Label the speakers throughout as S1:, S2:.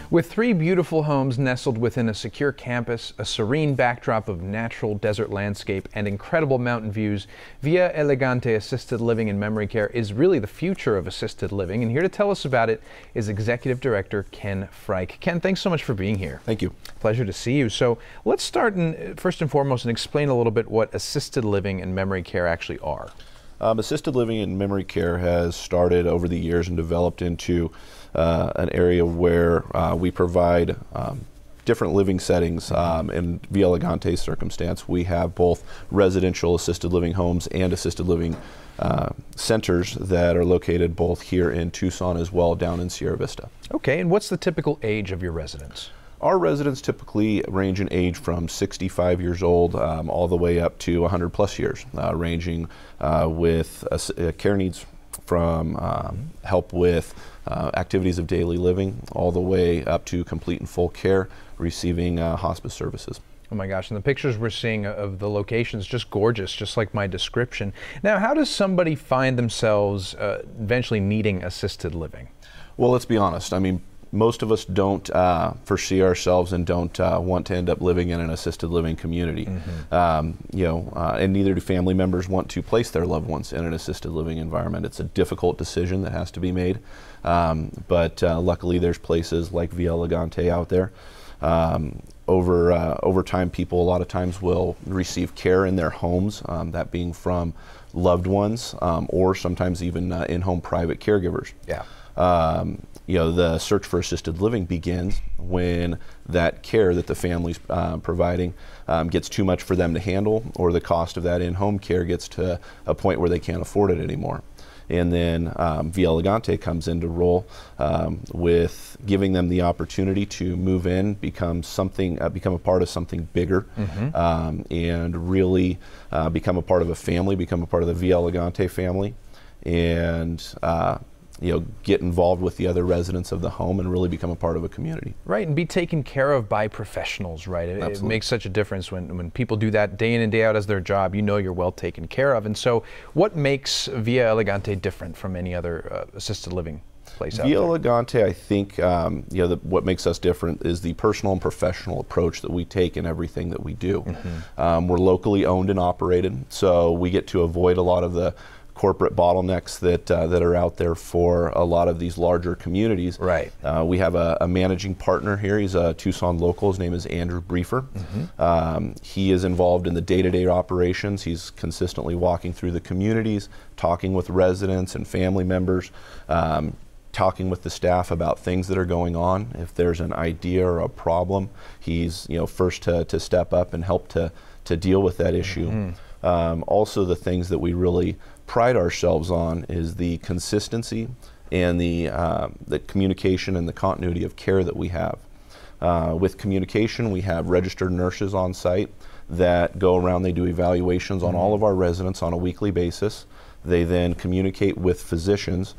S1: With three beautiful homes nestled within a secure campus, a serene backdrop of natural desert landscape, and incredible mountain views, Via Elegante Assisted Living and Memory Care is really the future of assisted living. And here to tell us about it is Executive Director Ken Frike. Ken, thanks so much for being here.
S2: Thank you.
S1: Pleasure to see you. So let's start first and foremost and explain a little bit what assisted living and memory care actually are.
S2: Assisted living and memory care has started over the years and developed into an area where we provide different living settings. In Via Elegante's circumstance, we have both residential assisted living homes and assisted living centers that are located both here in Tucson as well down in Sierra Vista.
S1: Okay, and what's the typical age of your residents?
S2: Our residents typically range in age from 65 years old all the way up to 100 plus years, ranging with care needs from help with activities of daily living all the way up to complete and full care, receiving hospice services.
S1: Oh my gosh, and the pictures we're seeing of the locations, just gorgeous, just like my description. Now, how does somebody find themselves eventually needing assisted living? Well,
S2: let's be honest. I mean, most of us don't foresee ourselves and don't want to end up living in an assisted living community. And neither do family members want to place their loved ones in an assisted living environment. It's a difficult decision that has to be made, but luckily there's places like Via Elegante out there. Over time, people a lot of times will receive care in their homes, that being from loved ones or sometimes even in-home private caregivers.
S1: Yeah.
S2: The search for assisted living begins when that care that the family's providing gets too much for them to handle, or the cost of that in-home care gets to a point where they can't afford it anymore. And then Via Elegante comes into role with giving them the opportunity to move in, become a part of something bigger, and really become a part of a family, become a part of the Via Elegante family, and get involved with the other residents of the home and really become a part of a community.
S1: Right, and be taken care of by professionals, right? It makes such a difference when people do that day in and day out as their job. You know you're well taken care of. And so what makes Via Elegante different from any other assisted living place out there?
S2: Via Elegante, I think, what makes us different is the personal and professional approach that we take in everything that we do. We're locally owned and operated, so we get to avoid a lot of the corporate bottlenecks that are out there for a lot of these larger communities.
S1: Right.
S2: We have a managing partner here. He's a Tucson local. His name is Andrew Briefer. He is involved in the day-to-day operations. He's consistently walking through the communities, talking with residents and family members, talking with the staff about things that are going on. If there's an idea or a problem, he's first to step up and help to deal with that issue. Also, the things that we really pride ourselves on is the consistency and the communication and the continuity of care that we have. With communication, we have registered nurses on site that go around. They do evaluations on all of our residents on a weekly basis. They then communicate with physicians,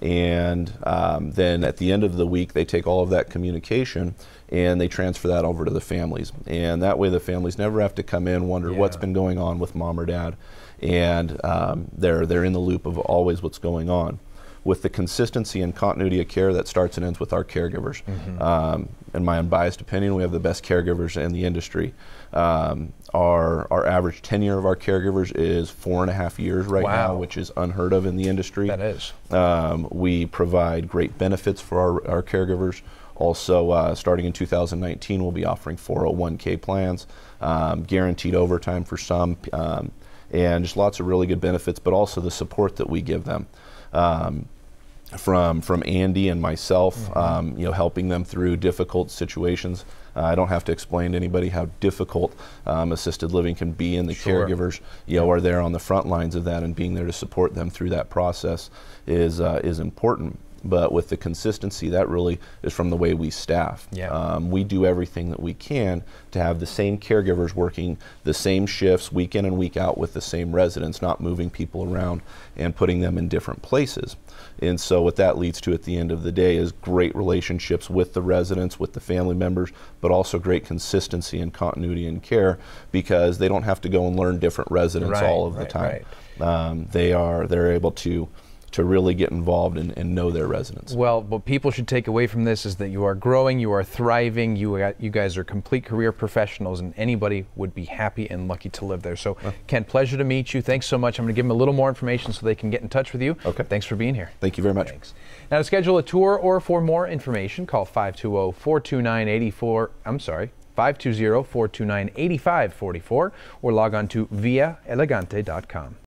S2: and then at the end of the week they take all of that communication and they transfer that over to the families, and that way the families never have to come in, wonder what's been going on with mom or dad, and they're in the loop of always what's going on. With the consistency and continuity of care, that starts and ends with our caregivers. In my unbiased opinion, we have the best caregivers in the industry. Our average tenure of our caregivers is 4.5 years right now, which is unheard of in the industry.
S1: That is.
S2: We provide great benefits for our caregivers. Also, starting in 2019, we'll be offering 401k plans, guaranteed overtime for some, and just lots of really good benefits, but also the support that we give them. From Andy and myself, helping them through difficult situations. I don't have to explain to anybody how difficult assisted living can be, and the caregivers, are there on the front lines of that, and being there to support them through that process is important. But with the consistency, that really is from the way we staff. We do everything that we can to have the same caregivers working the same shifts week in and week out with the same residents, not moving people around and putting them in different places. And so what that leads to at the end of the day is great relationships with the residents, with the family members, but also great consistency and continuity in care, because they don't have to go and learn different residents all of the time. They're able to to really get involved and know their residents.
S1: Well, what people should take away from this is that you are growing, you are thriving, you guys are complete career professionals, and anybody would be happy and lucky to live there. So, Ken, pleasure to meet you. Thanks so much. I'm going to give them a little more information so they can get in touch with you.
S2: Okay.
S1: Thanks for being here.
S2: Thank you very much.
S1: Thanks. Now, to schedule a tour or for more information, call 520-429-8544 or log on to viaelegante.com.